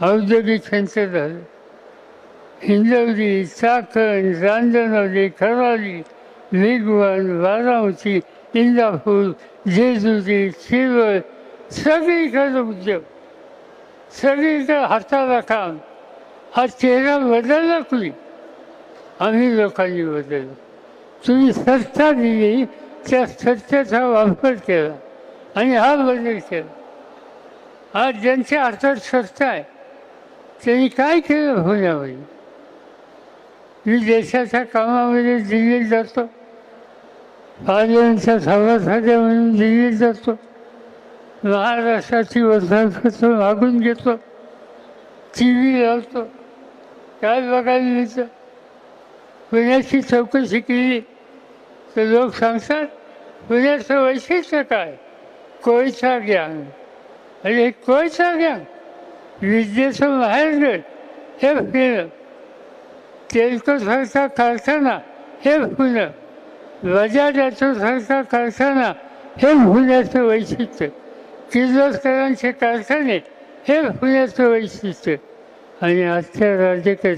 औद्योगिक क्षेत्र झालं. हिंजवडी, चाकण, रांजणवली, खराडी, वेगवान, बारामती, इंदापूर, जेजुरी, शिरवळ सगळीकडे उद्योग, सगळीकडे हाताला काम. हा चेहरा बदलला कुणी? आम्ही लोकांनी बदललो. तुम्ही सत्ता दिली, त्या सत्तेचा वापर केला आणि हा बदल केला. आज ज्यांच्या हातात सत्ता आहे त्यांनी काय केलं पुण्यामध्ये? मी देशाच्या कामामध्ये दिल्लीत जातो, पार्लमेंटच्या सभासद म्हणून दिल्लीत जातो, महाराष्ट्राची वर्धापत्र मागून घेतो, टी व्ही लावतो, काय बघायला मिळतं? पुण्याची चौकशी केली तर लोक सांगतात पुण्याचं वैशिष्ट्य काय? कोयता ज्ञान. आणि कोयता ज्ञान विद्येचं माहेरघर हे पुणे. तेलकोसारखा कारखाना हे पुणे. बजाजाचा कारखाना हे पुण्याचं वैशिष्ट्य. किर्लोस्करांचे कारखाने हे पुण्याचं वैशिष्ट्य. आणि आजच्या राज्यकर्ते